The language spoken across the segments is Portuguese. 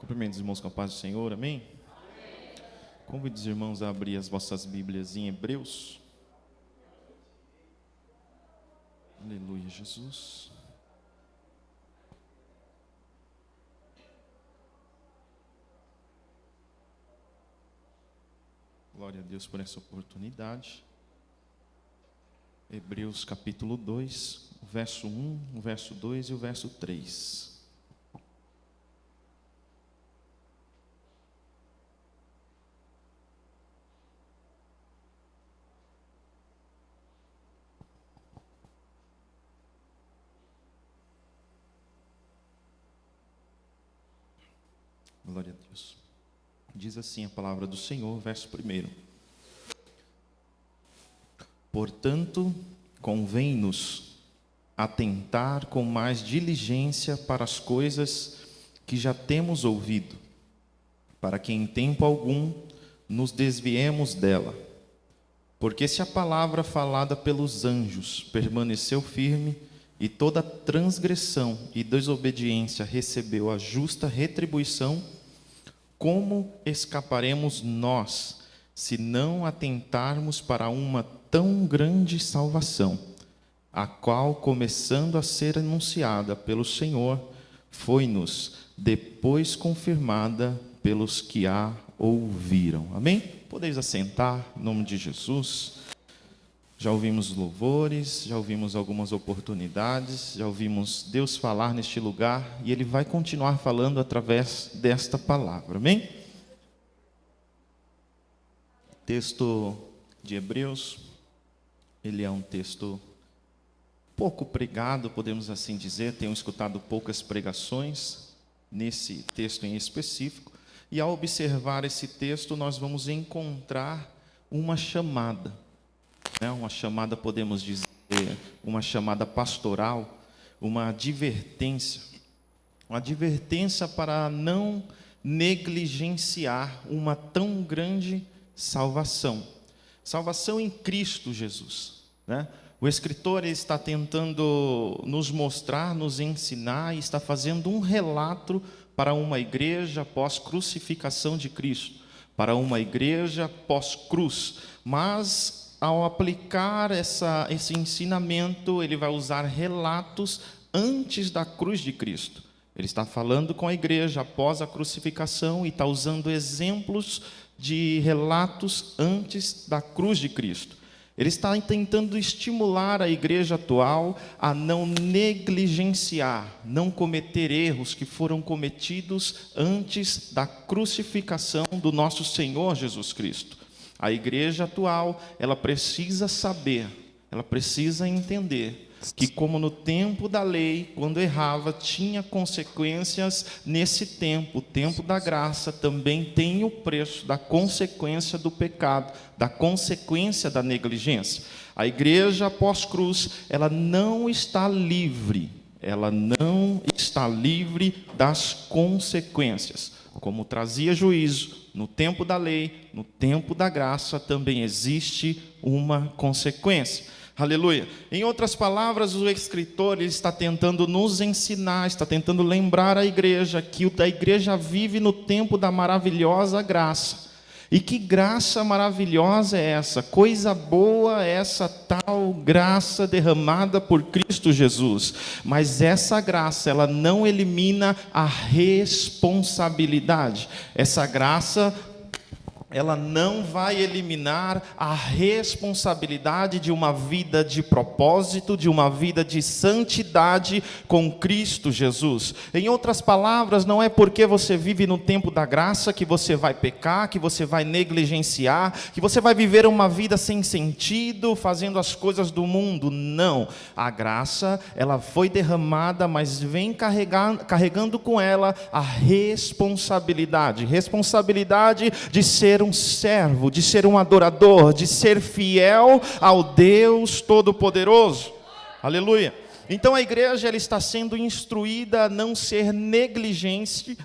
Cumprimento os irmãos com a paz do Senhor, amém? Convido os irmãos a abrir as vossas Bíblias em Hebreus. Aleluia, Jesus. Glória a Deus por essa oportunidade. Hebreus capítulo 2, o verso 1, o verso 2 e o verso 3. Glória a Deus. Diz assim a palavra do Senhor, verso 1. Portanto, convém-nos atentar com mais diligência para as coisas que já temos ouvido, para que em tempo algum nos desviemos dela. Porque se a palavra falada pelos anjos permaneceu firme, e toda transgressão e desobediência recebeu a justa retribuição, como escaparemos nós, se não atentarmos para uma tão grande salvação, a qual, começando a ser anunciada pelo Senhor, foi-nos depois confirmada pelos que a ouviram. Amém? Podeis assentar, em nome de Jesus. Já ouvimos louvores, já ouvimos algumas oportunidades, já ouvimos Deus falar neste lugar, e Ele vai continuar falando através desta palavra, amém? O texto de Hebreus, ele é um texto pouco pregado, podemos assim dizer, tenho escutado poucas pregações nesse texto em específico, e ao observar esse texto nós vamos encontrar uma chamada, uma chamada, podemos dizer, uma chamada pastoral, uma advertência para não negligenciar uma tão grande salvação em Cristo Jesus, né? O escritor está tentando nos mostrar, nos ensinar, e está fazendo um relato para uma igreja pós-crucificação de Cristo, para uma igreja pós-cruz, mas ao aplicar esse ensinamento, ele vai usar relatos antes da cruz de Cristo. Ele está falando com a igreja após a crucificação e está usando exemplos de relatos antes da cruz de Cristo. Ele está tentando estimular a igreja atual a não negligenciar, não cometer erros que foram cometidos antes da crucificação do nosso Senhor Jesus Cristo. A igreja atual, ela precisa saber, ela precisa entender que, como no tempo da lei, quando errava, tinha consequências, nesse tempo, o tempo da graça, também tem o preço da consequência do pecado, da consequência da negligência. A igreja pós-cruz, ela não está livre das consequências. Como trazia juízo no tempo da lei, no tempo da graça, também existe uma consequência. Aleluia. Em outras palavras, o escritor ele está tentando nos ensinar, está tentando lembrar a igreja que a igreja vive no tempo da maravilhosa graça. E que graça maravilhosa é essa? Coisa boa é essa tal graça derramada por Cristo Jesus. Mas essa graça, ela não elimina a responsabilidade. Essa graça, ela não vai eliminar a responsabilidade de uma vida de propósito, de uma vida de santidade com Cristo Jesus. Em outras palavras, não é porque você vive no tempo da graça que você vai pecar, que você vai negligenciar, que você vai viver uma vida sem sentido, fazendo as coisas do mundo. Não. A graça, ela foi derramada, mas vem carregando com ela a responsabilidade de ser um servo, de ser um adorador, de ser fiel ao Deus Todo-Poderoso. Aleluia. Então a igreja ela está sendo instruída a não ser negligente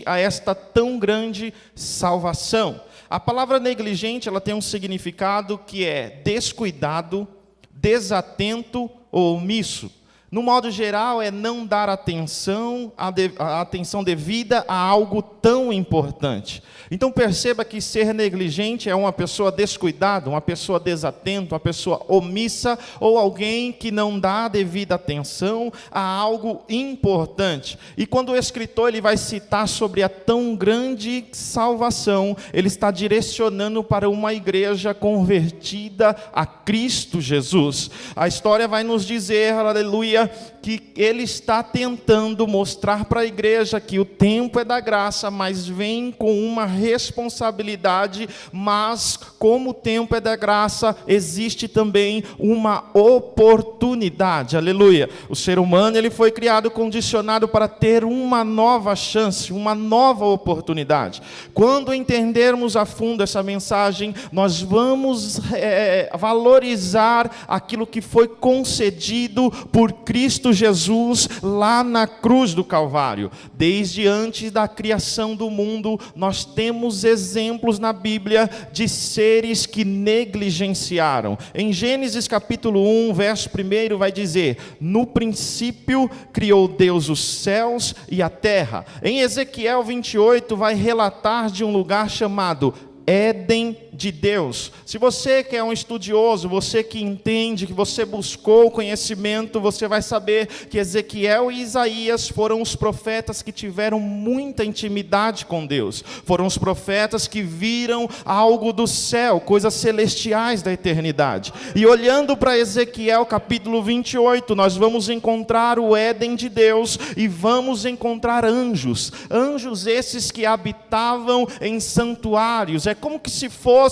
a esta tão grande salvação. A palavra negligente ela tem um significado que é descuidado, desatento ou omisso. No modo geral, é não dar atenção, a atenção devida a algo tão importante. Então perceba que ser negligente é uma pessoa descuidada, uma pessoa desatenta, uma pessoa omissa, ou alguém que não dá a devida atenção a algo importante. E quando o escritor ele vai citar sobre a tão grande salvação, ele está direcionando para uma igreja convertida a Cristo Jesus. A história vai nos dizer, aleluia, que ele está tentando mostrar para a igreja que o tempo é da graça, mas vem com uma responsabilidade, mas como o tempo é da graça, existe também uma oportunidade, aleluia. O ser humano ele foi criado, condicionado para ter uma nova chance, uma nova oportunidade. Quando entendermos a fundo essa mensagem, nós vamos valorizar aquilo que foi concedido por Cristo Jesus lá na cruz do Calvário. Desde antes da criação do mundo, nós temos exemplos na Bíblia de seres que negligenciaram. Em Gênesis capítulo 1, verso 1 vai dizer: no princípio criou Deus os céus e a terra. Em Ezequiel 28 vai relatar de um lugar chamado Éden de Deus. Se você que é um estudioso, você que entende, que você buscou conhecimento, você vai saber que Ezequiel e Isaías foram os profetas que tiveram muita intimidade com Deus. Foram os profetas que viram algo do céu, coisas celestiais da eternidade. E olhando para Ezequiel capítulo 28, nós vamos encontrar o Éden de Deus e vamos encontrar anjos. Anjos esses que habitavam em santuários. É como que se fosse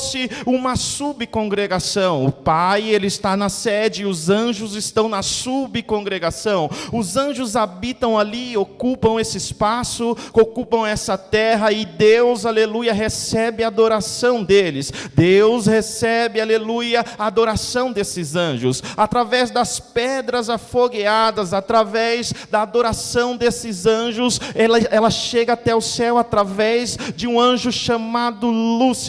uma subcongregação. O Pai, ele está na sede, os anjos estão na subcongregação. Os anjos habitam ali, ocupam esse espaço, ocupam essa terra, e Deus, aleluia, recebe a adoração deles. Deus recebe, aleluia, a adoração desses anjos, através das pedras afogueadas, através da adoração desses anjos, ela chega até o céu através de um anjo chamado Lúcifer.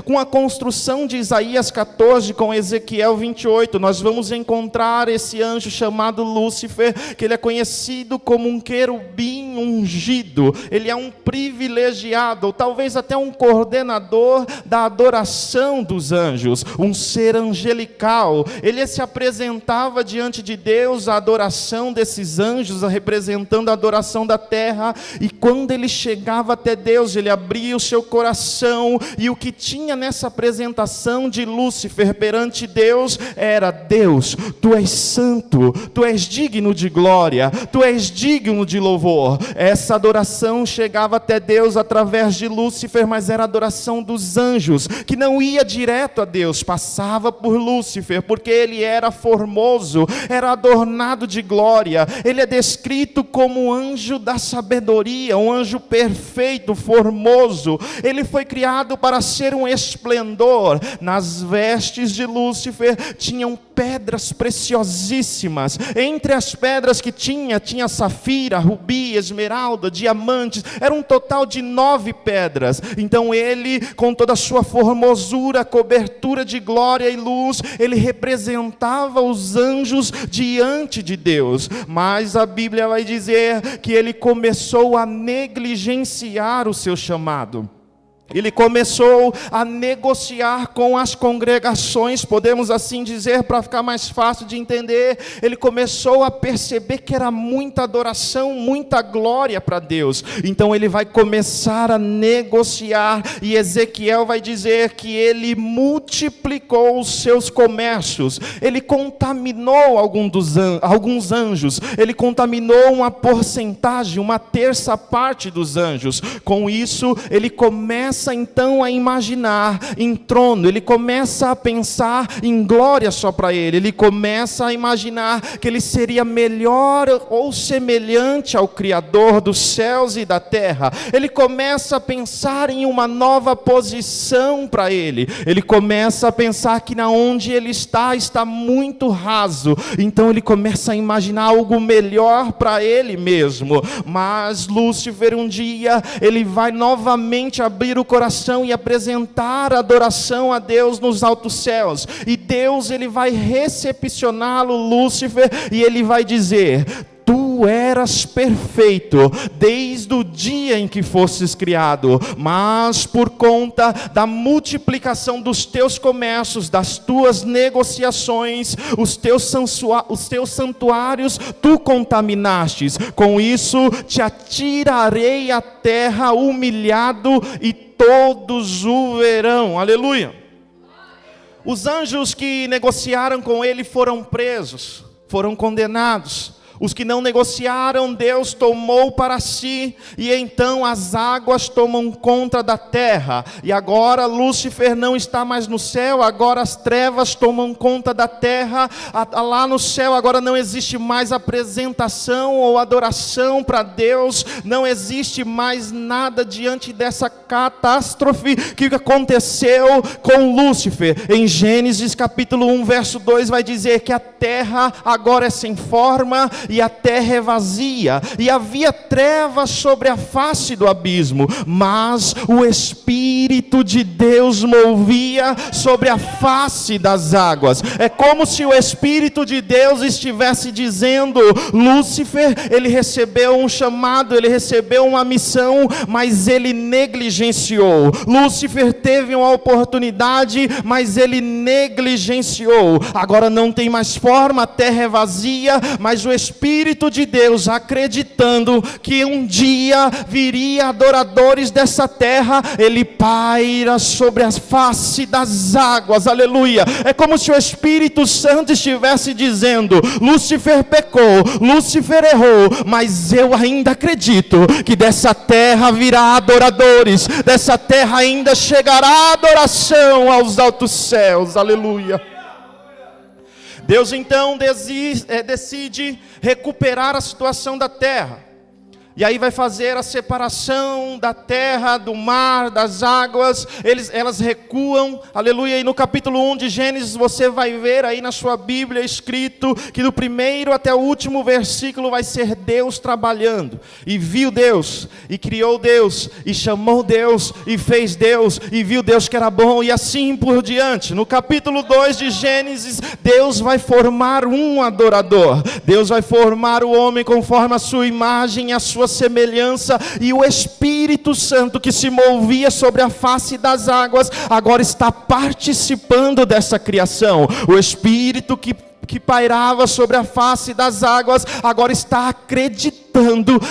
Com a construção de Isaías 14 com Ezequiel 28, nós vamos encontrar esse anjo chamado Lúcifer, que ele é conhecido como um querubim ungido. Ele é um privilegiado, ou talvez até um coordenador da adoração dos anjos, um ser angelical. Ele se apresentava diante de Deus, a adoração desses anjos, representando a adoração da terra, e quando ele chegava até Deus, ele abria o seu coração, e o que tinha nessa apresentação de Lúcifer perante Deus era: Deus, tu és santo, tu és digno de glória, tu és digno de louvor. Essa adoração chegava até Deus através de Lúcifer, mas era a adoração dos anjos, que não ia direto a Deus, passava por Lúcifer, porque ele era formoso, era adornado de glória. Ele é descrito como um anjo da sabedoria, um anjo perfeito, formoso. Ele foi criado para ser um esplendor. Nas vestes de Lúcifer tinham pedras preciosíssimas. Entre as pedras que tinha safira, rubi, esmeralda, diamantes. Era um total de 9 pedras. Então ele, com toda a sua formosura, cobertura de glória e luz, ele representava os anjos diante de Deus. Mas a Bíblia vai dizer que ele começou a negligenciar o seu chamado. Ele começou a negociar com as congregações, podemos assim dizer, para ficar mais fácil de entender. Ele começou a perceber que era muita adoração, muita glória para Deus. Então ele vai começar a negociar, e Ezequiel vai dizer que ele multiplicou os seus comércios. Ele contaminou alguns anjos, ele contaminou uma porcentagem, uma terça parte dos anjos. Com isso, ele começa então a imaginar em trono, ele começa a pensar em glória só para ele começa a imaginar que ele seria melhor ou semelhante ao Criador dos céus e da terra. Ele começa a pensar em uma nova posição para ele começa a pensar que na onde ele está muito raso, então ele começa a imaginar algo melhor para ele mesmo. Mas Lúcifer um dia, ele vai novamente abrir o coração e apresentar adoração a Deus nos altos céus. E Deus, ele vai recepcioná-lo, Lúcifer, e ele vai dizer: tu eras perfeito desde o dia em que fostes criado, mas por conta da multiplicação dos teus comércios, das tuas negociações, os teus santuários tu contaminastes. Com isso te atirarei à terra humilhado, e todos o verão. Aleluia. Os anjos que negociaram com ele foram presos, foram condenados. Os que não negociaram, Deus tomou para si, e então as águas tomam conta da terra. E agora Lúcifer não está mais no céu, agora as trevas tomam conta da terra. Lá no céu agora não existe mais apresentação ou adoração para Deus, não existe mais nada diante dessa catástrofe que aconteceu com Lúcifer. Em Gênesis capítulo 1, verso 2 vai dizer que a terra agora é sem forma, e a terra é vazia, e havia trevas sobre a face do abismo, mas o Espírito de Deus movia sobre a face das águas. É como se o Espírito de Deus estivesse dizendo: Lúcifer, ele recebeu um chamado, ele recebeu uma missão, mas ele negligenciou. Lúcifer teve uma oportunidade, mas ele negligenciou. Agora não tem mais forma, a terra é vazia, mas o Espírito de Deus, acreditando que um dia viria adoradores dessa terra, ele paira sobre a face das águas. Aleluia. É como se o Espírito Santo estivesse dizendo: Lúcifer pecou, Lúcifer errou, mas eu ainda acredito que dessa terra virá adoradores, dessa terra ainda chegará adoração aos altos céus. Aleluia. Deus então decide recuperar a situação da terra. E aí vai fazer a separação da terra, do mar, das águas. Elas recuam, aleluia. E no capítulo 1 de Gênesis você vai ver aí na sua Bíblia escrito que do primeiro até o último versículo vai ser Deus trabalhando. E viu Deus, e criou Deus, e chamou Deus, e fez Deus, e viu Deus que era bom, e assim por diante. No capítulo 2 de Gênesis, Deus vai formar um adorador. Deus vai formar o homem conforme a sua imagem e a sua semelhança, e o Espírito Santo que se movia sobre a face das águas, agora está participando dessa criação. O Espírito que pairava sobre a face das águas, agora está acreditando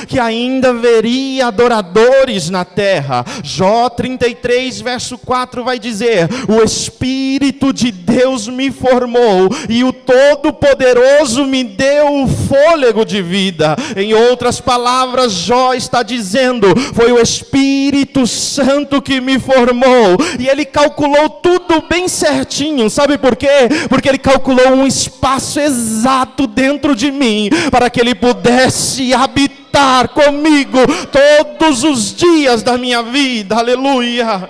que ainda haveria adoradores na terra. Jó 33 verso 4 vai dizer: o Espírito de Deus me formou, e o Todo-Poderoso me deu o fôlego de vida. Em outras palavras, Jó está dizendo: foi o Espírito Santo que me formou, e ele calculou tudo bem certinho. Sabe por quê? Porque ele calculou um espaço exato dentro de mim, para que ele pudesse habitar comigo todos os dias da minha vida. Aleluia.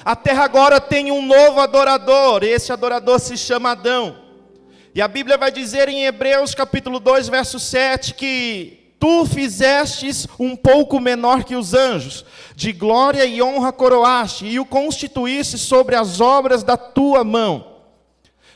A terra agora tem um novo adorador, e esse adorador se chama Adão. E a Bíblia vai dizer em Hebreus capítulo 2 verso 7 que tu fizestes um pouco menor que os anjos, de glória e honra coroaste, e o constituíste sobre as obras da tua mão.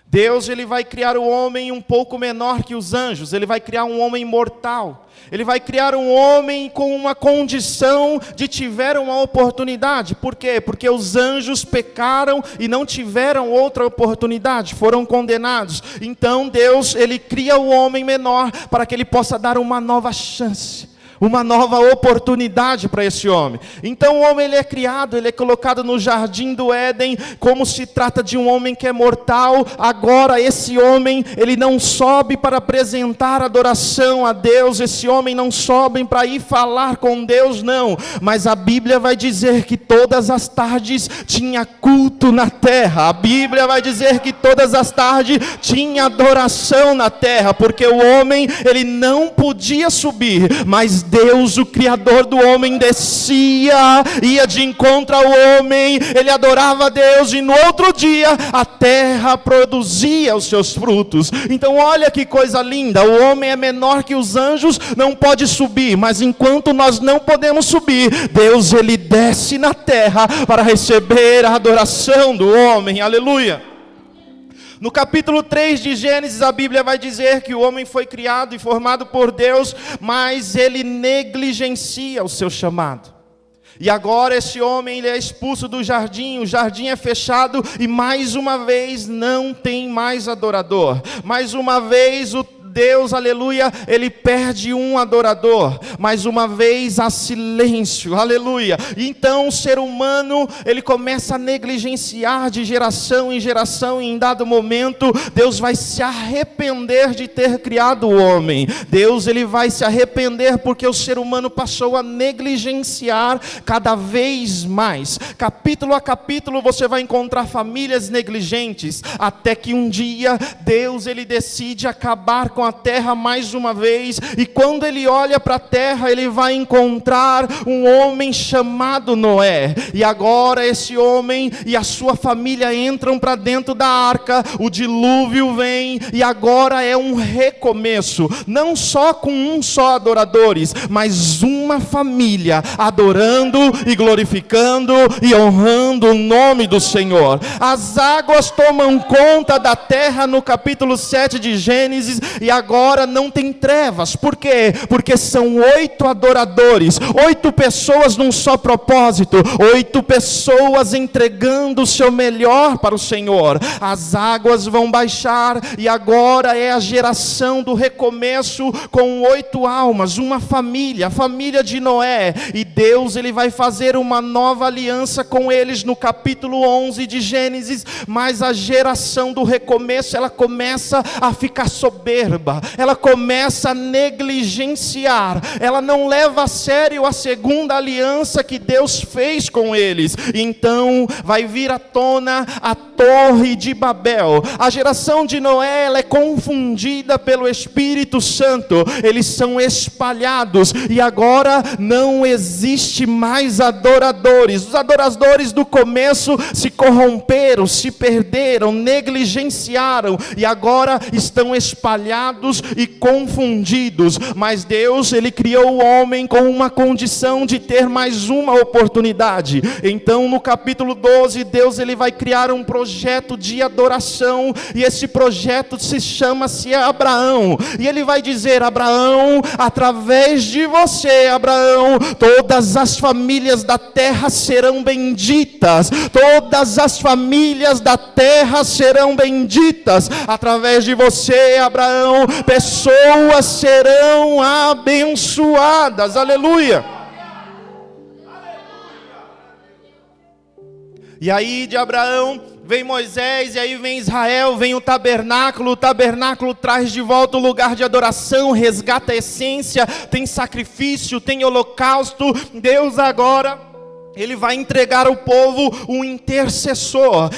Deus, ele vai criar o homem um pouco menor que os anjos. Ele vai criar um homem mortal. Ele vai criar um homem com uma condição de tiver uma oportunidade. Por quê? Porque os anjos pecaram e não tiveram outra oportunidade, foram condenados. Então Deus, ele cria o homem menor para que ele possa dar uma nova chance, uma nova oportunidade para esse homem. Então o homem, ele é criado, ele é colocado no jardim do Éden, como se trata de um homem que é mortal. Agora esse homem, ele não sobe para apresentar adoração a Deus, esse homem não sobe para ir falar com Deus, não. Mas a Bíblia vai dizer que todas as tardes tinha culto na terra. A Bíblia vai dizer que todas as tardes tinha adoração na terra, porque o homem, ele não podia subir, mas Deus, o Criador do homem, descia, ia de encontro ao homem, ele adorava a Deus, e no outro dia a terra produzia os seus frutos. Então olha que coisa linda, o homem é menor que os anjos, não pode subir, mas enquanto nós não podemos subir, Deus ele desce na terra para receber a adoração do homem, aleluia. No capítulo 3 de Gênesis, a Bíblia vai dizer que o homem foi criado e formado por Deus, mas ele negligencia o seu chamado. E agora esse homem ele é expulso do jardim, o jardim é fechado e mais uma vez não tem mais adorador. Mais uma vez o Deus, aleluia, ele perde um adorador, mais uma vez há silêncio, aleluia. Então o ser humano, ele começa a negligenciar de geração em geração, e em dado momento, Deus vai se arrepender de ter criado o homem. Deus, ele vai se arrepender porque o ser humano passou a negligenciar cada vez mais. Capítulo a capítulo você vai encontrar famílias negligentes, até que um dia, Deus, ele decide acabar com a terra mais uma vez, e quando ele olha para a terra, ele vai encontrar um homem chamado Noé, e agora esse homem e a sua família entram para dentro da arca, o dilúvio vem, e agora é um recomeço, não só com um só adoradores, mas uma família adorando e glorificando e honrando o nome do Senhor. As águas tomam conta da terra no capítulo 7 de Gênesis, e agora não tem trevas. Por quê? Porque são 8 adoradores, 8 pessoas num só propósito, 8 pessoas entregando o seu melhor para o Senhor. As águas vão baixar, e agora é a geração do recomeço com 8 almas, uma família, a família de Noé, e Deus ele vai fazer uma nova aliança com eles no capítulo 11 de Gênesis. Mas a geração do recomeço, ela começa a ficar soberba, ela começa a negligenciar, ela não leva a sério a segunda aliança que Deus fez com eles. Então vai vir à tona a Torre de Babel. A geração de Noé, ela é confundida pelo Espírito Santo, eles são espalhados, e agora não existe mais adoradores. Os adoradores do começo se corromperam, se perderam, negligenciaram, e agora estão espalhados e confundidos. Mas Deus, ele criou o homem com uma condição de ter mais uma oportunidade. Então no capítulo 12, Deus ele vai criar um projeto de adoração, e esse projeto chama-se Abraão, e ele vai dizer: Abraão, através de você, Abraão, todas as famílias da terra serão benditas, todas as famílias da terra serão benditas, através de você, Abraão, pessoas serão abençoadas, aleluia. E aí de Abraão vem Moisés, e aí vem Israel, vem o tabernáculo traz de volta o lugar de adoração, resgata a essência, tem sacrifício, tem holocausto. Deus agora ele vai entregar ao povo um intercessor,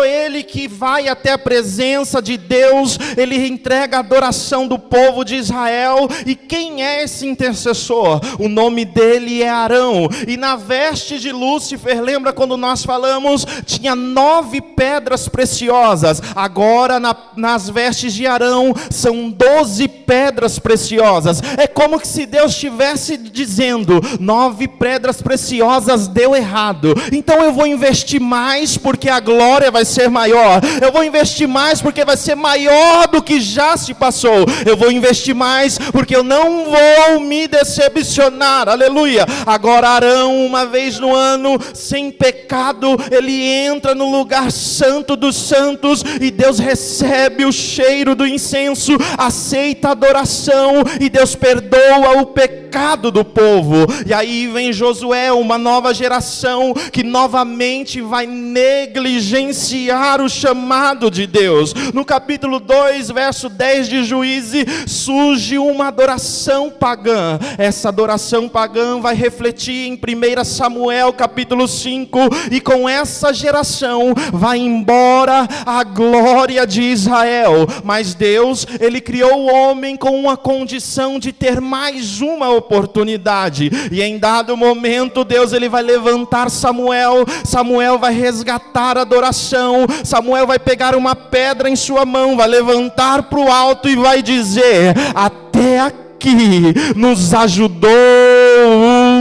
ele que vai até a presença de Deus, ele entrega a adoração do povo de Israel. E quem é esse intercessor? O nome dele é Arão, e na veste de Lúcifer, lembra quando nós falamos, tinha 9 pedras preciosas, agora nas vestes de Arão, são 12 pedras preciosas. É como que se Deus estivesse dizendo: 9 pedras preciosas deu errado, então eu vou investir mais porque a glória vai ser maior, eu vou investir mais porque vai ser maior do que já se passou, eu vou investir mais porque eu não vou me decepcionar, aleluia. Agora Arão, uma vez no ano, sem pecado, ele entra no lugar santo dos santos, e Deus recebe o cheiro do incenso, aceita a adoração, e Deus perdoa o pecado do povo. E aí vem Josué, uma nova nova geração que novamente vai negligenciar o chamado de Deus. No capítulo 2, verso 10 de Juízes, surge uma adoração pagã. Essa adoração pagã vai refletir em 1 Samuel capítulo 5, e com essa geração vai embora a glória de Israel. Mas Deus, Ele criou o homem com uma condição de ter mais uma oportunidade, e em dado momento Deus, Ele vai levantar Samuel. Samuel vai resgatar a adoração. Samuel vai pegar uma pedra em sua mão, vai levantar para o alto e vai dizer: até aqui nos ajudou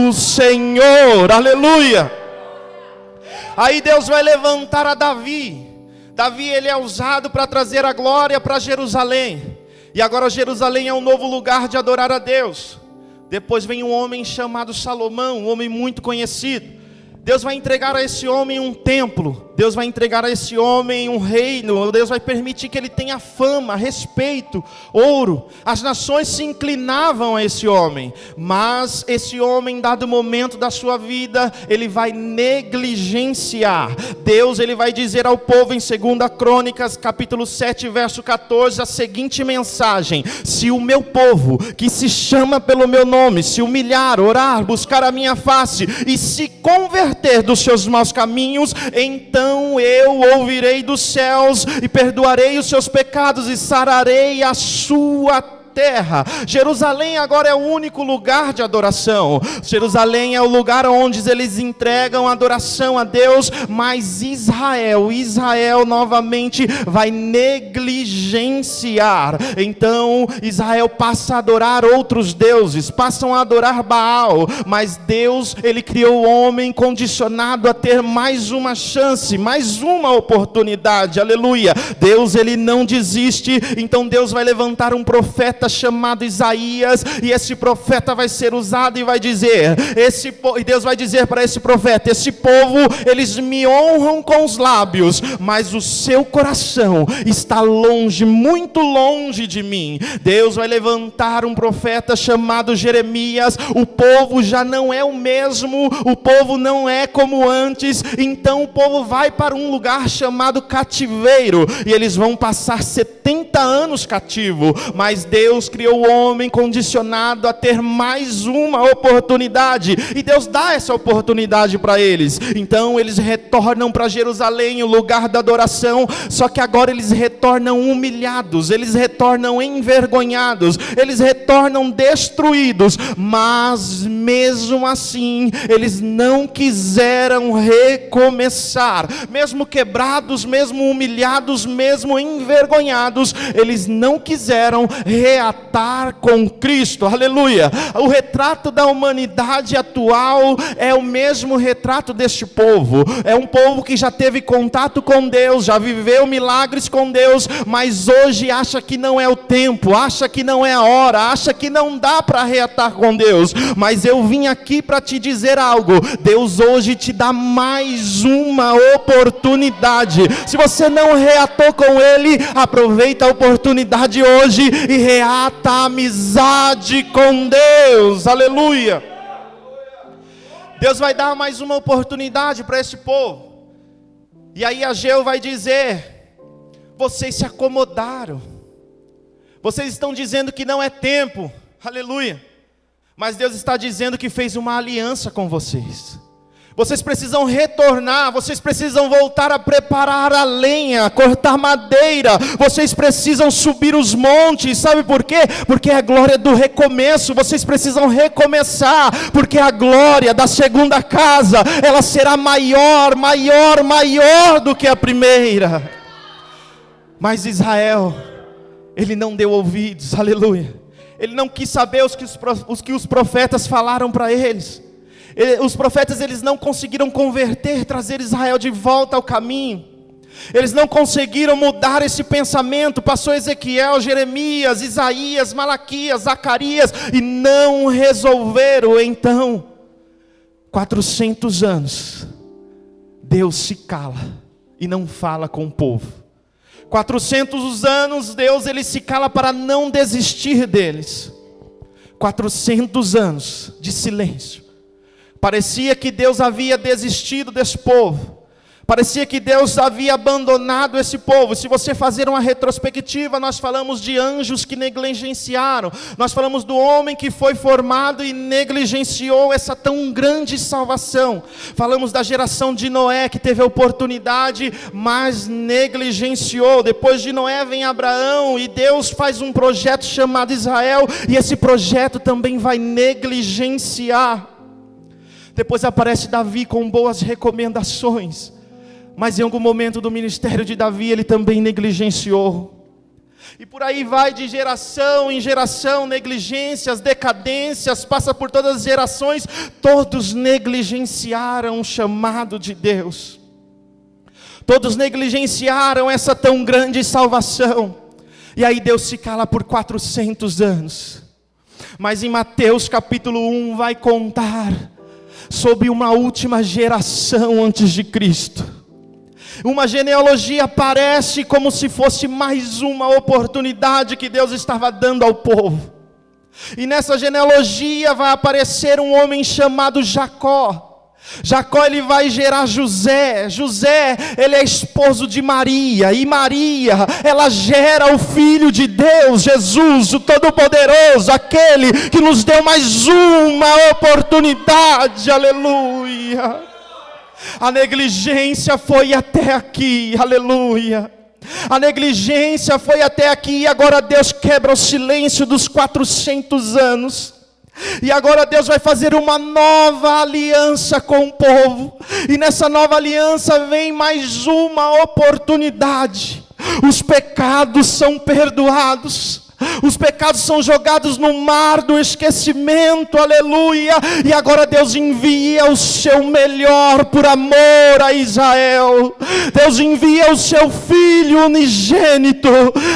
o Senhor, aleluia. Aí Deus vai levantar a Davi. Davi, ele é usado para trazer a glória para Jerusalém, e agora Jerusalém é um novo lugar de adorar a Deus. Depois vem um homem chamado Salomão, um homem muito conhecido. Deus vai entregar a esse homem um templo, Deus vai entregar a esse homem um reino, Deus vai permitir que ele tenha fama, respeito, ouro. As nações se inclinavam a esse homem, mas esse homem, em dado momento da sua vida, ele vai negligenciar. Deus, ele vai dizer ao povo em 2 Crônicas, capítulo 7, verso 14, a seguinte mensagem: se o meu povo, que se chama pelo meu nome, se humilhar, orar, buscar a minha face e se converter dos seus maus caminhos, então eu ouvirei dos céus e perdoarei os seus pecados e sararei a sua terra. Jerusalém agora é o único lugar de adoração. Jerusalém é o lugar onde eles entregam adoração a Deus, mas Israel novamente vai negligenciar. Então Israel passa a adorar outros deuses, passam a adorar Baal, mas Deus, ele criou o homem condicionado a ter mais uma chance, mais uma oportunidade, aleluia. Deus, ele não desiste. Então Deus vai levantar um profeta chamado Isaías, e esse profeta vai ser usado e vai dizer, e Deus vai dizer para esse profeta: esse povo, eles me honram com os lábios, mas o seu coração está longe, muito longe de mim. Deus vai levantar um profeta chamado Jeremias. O povo já não é o mesmo, o povo não é como antes, então o povo vai para um lugar chamado cativeiro, e eles vão passar 70 anos cativo. Mas Deus criou o homem condicionado a ter mais uma oportunidade, e Deus dá essa oportunidade para eles. Então eles retornam para Jerusalém, o lugar da adoração, só que agora eles retornam humilhados, eles retornam envergonhados, eles retornam destruídos, mas mesmo assim eles não quiseram recomeçar. Mesmo quebrados, mesmo humilhados, mesmo envergonhados, eles não quiseram reatar com Cristo, aleluia. O retrato da humanidade atual é o mesmo retrato deste povo. É um povo que já teve contato com Deus, já viveu milagres com Deus, mas hoje acha que não é o tempo, acha que não é a hora, acha que não dá para reatar com Deus. Mas eu vim aqui para te dizer algo: Deus hoje te dá mais uma oportunidade. Se você não reatou com Ele, aproveita a oportunidade hoje e reata a amizade com Deus, aleluia. Deus vai dar mais uma oportunidade para esse povo. E aí Ageu vai dizer: vocês se acomodaram, vocês estão dizendo que não é tempo, aleluia. Mas Deus está dizendo que fez uma aliança com vocês. Vocês precisam retornar, vocês precisam voltar a preparar a lenha, cortar madeira, vocês precisam subir os montes. Sabe por quê? Porque é a glória do recomeço. Vocês precisam recomeçar, porque a glória da segunda casa, ela será maior do que a primeira. Mas Israel, ele não deu ouvidos, aleluia. Ele não quis saber os que os profetas falaram para eles. Os profetas, eles não conseguiram converter, trazer Israel de volta ao caminho. Eles não conseguiram mudar esse pensamento. Passou Ezequiel, Jeremias, Isaías, Malaquias, Zacarias, e não resolveram. Então, 400 anos, Deus se cala e não fala com o povo. 400 anos, Deus, ele se cala para não desistir deles. 400 anos de silêncio. Parecia que Deus havia desistido desse povo. Parecia que Deus havia abandonado esse povo. Se você fazer uma retrospectiva, nós falamos de anjos que negligenciaram. Nós falamos do homem que foi formado e negligenciou essa tão grande salvação. Falamos da geração de Noé, que teve a oportunidade, mas negligenciou. Depois de Noé vem Abraão, e Deus faz um projeto chamado Israel, e esse projeto também vai negligenciar. Depois aparece Davi com boas recomendações. Mas em algum momento do ministério de Davi, ele também negligenciou. E por aí vai de geração em geração, negligências, decadências, passa por todas as gerações. Todos negligenciaram o chamado de Deus. Todos negligenciaram essa tão grande salvação. E aí Deus se cala por 400 anos. Mas em Mateus capítulo 1 vai contar sobre uma última geração antes de Cristo. Uma genealogia aparece como se fosse mais uma oportunidade que Deus estava dando ao povo. E nessa genealogia vai aparecer um homem chamado Jacó. Jacó, ele vai gerar José. José, ele é esposo de Maria. E Maria, ela gera o Filho de Deus, Jesus, o Todo-Poderoso, aquele que nos deu mais uma oportunidade. Aleluia. A negligência foi até aqui, aleluia. A negligência foi até aqui, e agora Deus quebra o silêncio dos 400 anos. E agora Deus vai fazer uma nova aliança com o povo. E nessa nova aliança vem mais uma oportunidade. Os pecados são perdoados. Os pecados são jogados no mar do esquecimento, aleluia. E agora Deus envia o seu melhor por amor a Israel. Deus envia o seu Filho unigênito,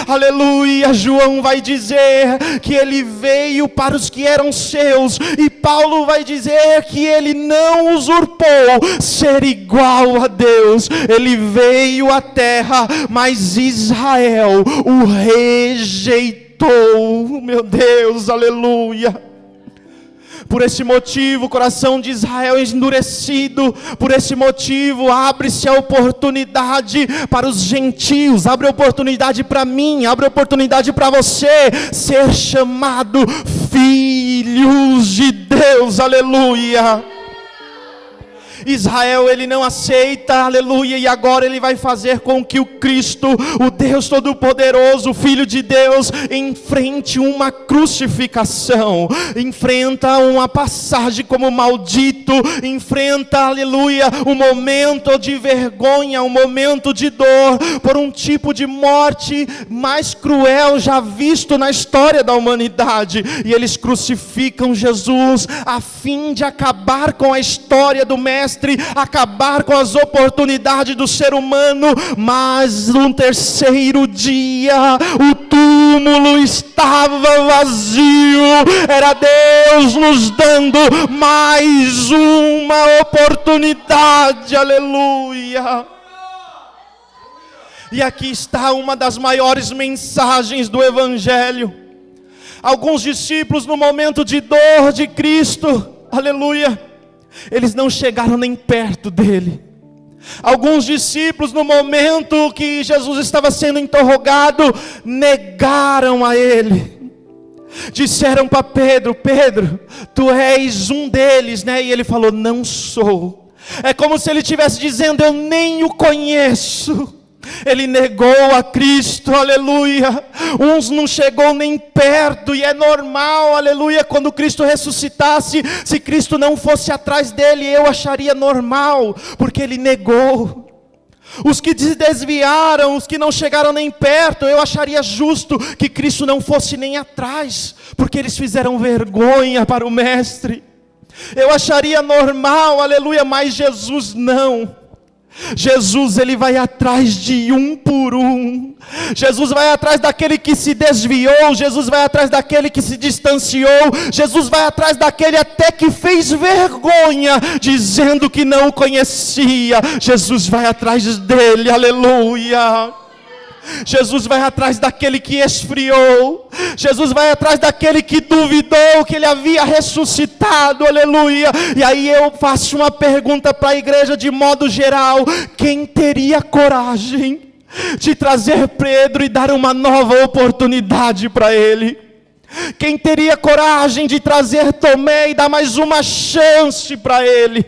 aleluia. João vai dizer que ele veio para os que eram seus, e Paulo vai dizer que ele não usurpou ser igual a Deus. Ele veio à terra, mas Israel o rejeitou. Meu Deus, aleluia. Por esse motivo o coração de Israel é endurecido. Por esse motivo abre-se a oportunidade para os gentios. Abre a oportunidade para mim, abre a oportunidade para você ser chamado filhos de Deus, aleluia. Israel, ele não aceita, aleluia, e agora ele vai fazer com que o Cristo, o Deus Todo-Poderoso, o Filho de Deus, enfrente uma crucificação, enfrenta uma passagem como maldito, enfrenta, aleluia, um momento de vergonha, um momento de dor, por um tipo de morte mais cruel já visto na história da humanidade. E eles crucificam Jesus a fim de acabar com a história do Mestre, acabar com as oportunidades do ser humano. Mas no terceiro dia o túmulo estava vazio. Era Deus nos dando mais uma oportunidade, aleluia. E aqui está uma das maiores mensagens do Evangelho. Alguns discípulos, no momento de dor de Cristo, aleluia, eles não chegaram nem perto dele. Alguns discípulos, no momento que Jesus estava sendo interrogado, negaram a ele. Disseram para Pedro: Pedro, tu és um deles, né? E ele falou: não sou. É como se ele estivesse dizendo: eu nem o conheço. Ele negou a Cristo, aleluia. Uns não chegou nem perto, e é normal, aleluia. Quando Cristo ressuscitasse, se Cristo não fosse atrás dele, eu acharia normal, porque ele negou. Os que se desviaram, os que não chegaram nem perto, eu acharia justo que Cristo não fosse nem atrás, porque eles fizeram vergonha para o Mestre. Eu acharia normal, aleluia, mas Jesus não. Jesus, ele vai atrás de um por um. Jesus vai atrás daquele que se desviou. Jesus vai atrás daquele que se distanciou. Jesus vai atrás daquele até que fez vergonha, dizendo que não o conhecia. Jesus vai atrás dele, aleluia. Jesus vai atrás daquele que esfriou. Jesus vai atrás daquele que duvidou que ele havia ressuscitado, aleluia. E aí eu faço uma pergunta para a igreja de modo geral: quem teria coragem de trazer Pedro e dar uma nova oportunidade para ele? Quem teria coragem de trazer Tomé e dar mais uma chance para ele?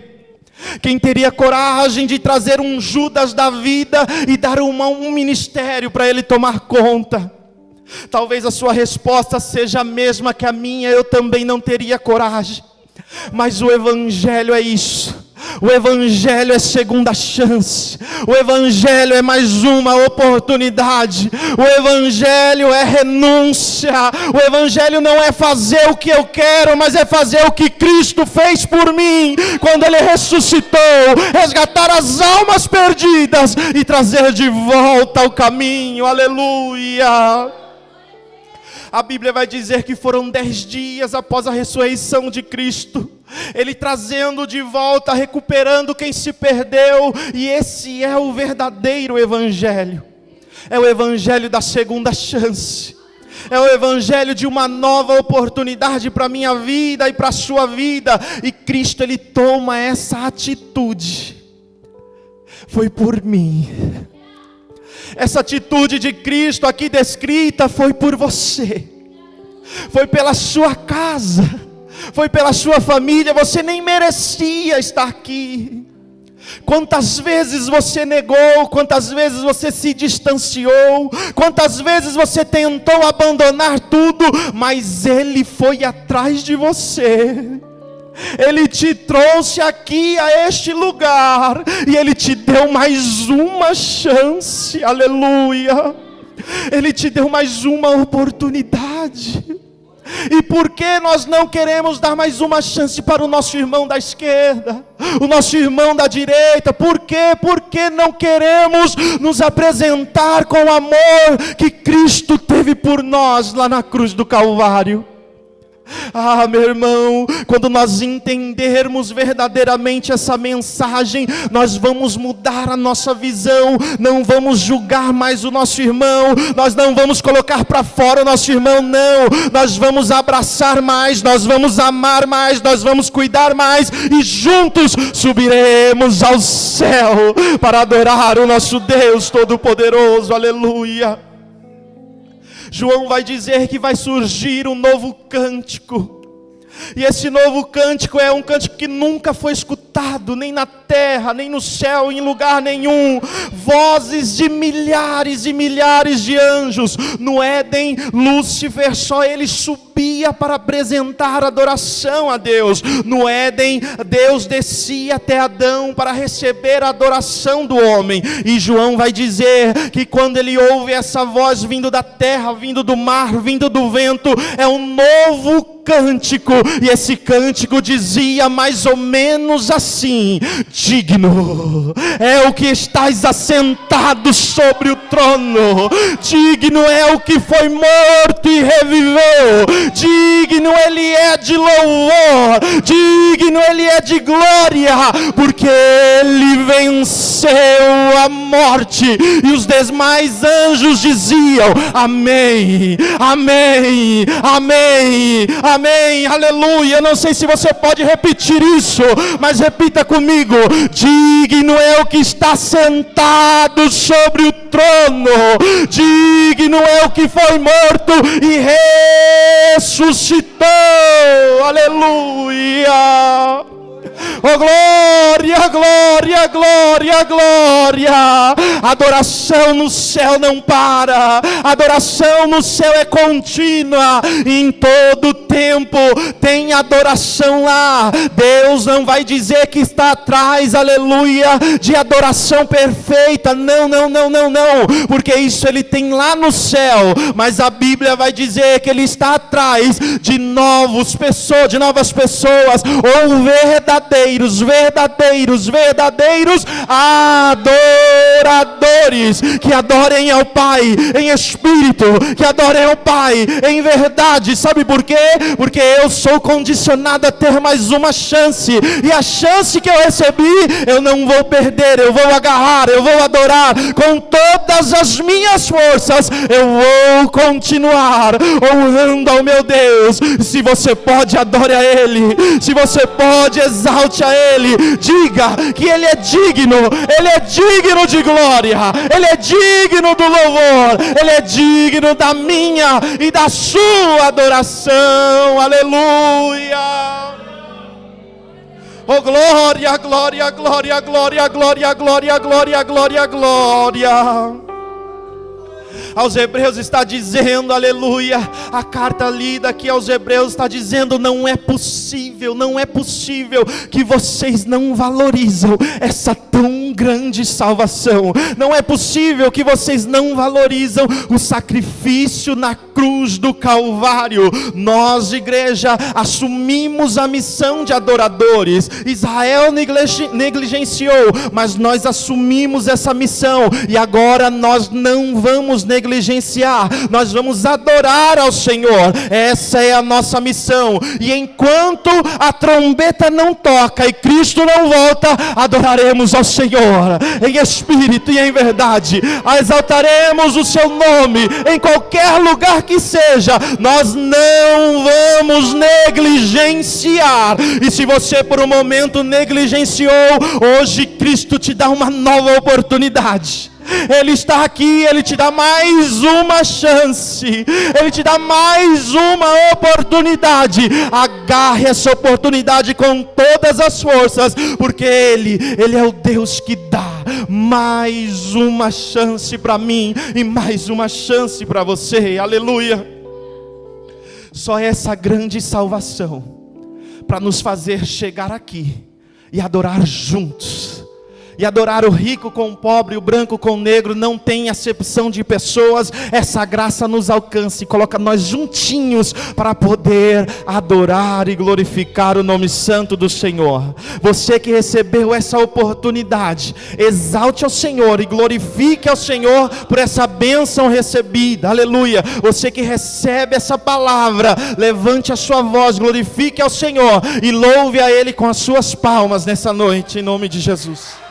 Quem teria coragem de trazer um Judas da vida e dar um ministério para ele tomar conta? Talvez a sua resposta seja a mesma que a minha: eu também não teria coragem. Mas o Evangelho é isso. O Evangelho é segunda chance. O Evangelho é mais uma oportunidade. O Evangelho é renúncia. O Evangelho não é fazer o que eu quero, mas é fazer o que Cristo fez por mim quando Ele ressuscitou, resgatar as almas perdidas e trazer de volta ao caminho. Aleluia. A Bíblia vai dizer que foram 10 dias após a ressurreição de Cristo, Ele trazendo de volta, recuperando quem se perdeu. E esse é o verdadeiro Evangelho. É o Evangelho da segunda chance. É o Evangelho de uma nova oportunidade para a minha vida e para a sua vida. E Cristo, Ele toma essa atitude. Foi por mim. Essa atitude de Cristo aqui descrita foi por você. Foi pela sua casa. Foi pela sua família. Você nem merecia estar aqui. Quantas vezes você negou, quantas vezes você se distanciou, quantas vezes você tentou abandonar tudo, mas Ele foi atrás de você. Ele te trouxe aqui a este lugar e Ele te deu mais uma chance, aleluia. Ele te deu mais uma oportunidade. E por que nós não queremos dar mais uma chance para o nosso irmão da esquerda, o nosso irmão da direita? Por quê? Porque não queremos nos apresentar com o amor que Cristo teve por nós lá na cruz do Calvário. Ah, meu irmão, quando nós entendermos verdadeiramente essa mensagem, nós vamos mudar a nossa visão. Não vamos julgar mais o nosso irmão, nós não vamos colocar para fora o nosso irmão, não. Nós vamos abraçar mais, nós vamos amar mais, nós vamos cuidar mais, e juntos subiremos ao céu para adorar o nosso Deus Todo-Poderoso, aleluia. João vai dizer que vai surgir um novo cântico. E esse novo cântico é um cântico que nunca foi escutado, nem na terra, nem no céu, em lugar nenhum. Vozes de milhares e milhares de anjos. No Éden, Lúcifer, só ele subia para apresentar adoração a Deus. No Éden, Deus descia até Adão para receber a adoração do homem. E João vai dizer que quando ele ouve essa voz vindo da terra, vindo do mar, vindo do vento, é um novo cântico. E esse cântico dizia mais ou menos assim: digno é o que estás assentado sobre o trono, digno é o que foi morto e reviveu, digno Ele é de louvor, digno Ele é de glória, porque Ele venceu a morte. E os demais anjos diziam: amém, amém, amém, amém, aleluia. Eu não sei se você pode repetir isso, mas repita comigo: digno é o que está sentado sobre o trono, digno é o que foi morto e ressuscitou, aleluia. Oh glória, glória, glória, glória. Adoração no céu não para. Adoração no céu é contínua. Em todo tempo tem adoração lá. Deus não vai dizer que está atrás, aleluia, de adoração perfeita. Não, não, não, não, não. Porque isso Ele tem lá no céu. Mas a Bíblia vai dizer que Ele está atrás de novas pessoas, ou verdadeiros verdadeiros adoradores, que adorem ao Pai em espírito, que adorem ao Pai em verdade. Sabe por quê? Porque eu sou condicionado a ter mais uma chance, e a chance que eu recebi, eu não vou perder, eu vou agarrar, eu vou adorar com todas as minhas forças, eu vou continuar honrando ao meu Deus. Se você pode, adore a Ele. Se você pode, exalte a Ele. Diga que Ele é digno de glória, Ele é digno do louvor, Ele é digno da minha e da sua adoração. Aleluia. Oh, glória, glória, glória, glória, glória, glória, glória, glória, glória. Aos Hebreus está dizendo, aleluia, a carta lida aqui aos Hebreus está dizendo: não é possível que vocês não valorizam essa tão grande salvação. Não é possível que vocês não valorizam o sacrifício na cruz do Calvário. Nós, igreja, assumimos a missão de adoradores. Israel negligenciou, mas nós assumimos essa missão, e agora nós não vamos negligenciar, nós vamos adorar ao Senhor. Essa é a nossa missão, e enquanto a trombeta não toca e Cristo não volta, adoraremos ao Senhor em espírito e em verdade, exaltaremos o seu nome em qualquer lugar que seja. Nós não vamos negligenciar, e se você por um momento negligenciou, hoje Cristo te dá uma nova oportunidade. Ele está aqui, Ele te dá mais uma chance, Ele te dá mais uma oportunidade. Agarre essa oportunidade com todas as forças, porque Ele é o Deus que dá mais uma chance para mim e mais uma chance para você. Aleluia. Só essa grande salvação para nos fazer chegar aqui e adorar juntos, e adorar o rico com o pobre, o branco com o negro, não tem acepção de pessoas. Essa graça nos alcança e coloca nós juntinhos para poder adorar e glorificar o nome santo do Senhor. Você que recebeu essa oportunidade, exalte ao Senhor e glorifique ao Senhor por essa bênção recebida. Aleluia. Você que recebe essa palavra, levante a sua voz, glorifique ao Senhor e louve a Ele com as suas palmas nessa noite, em nome de Jesus.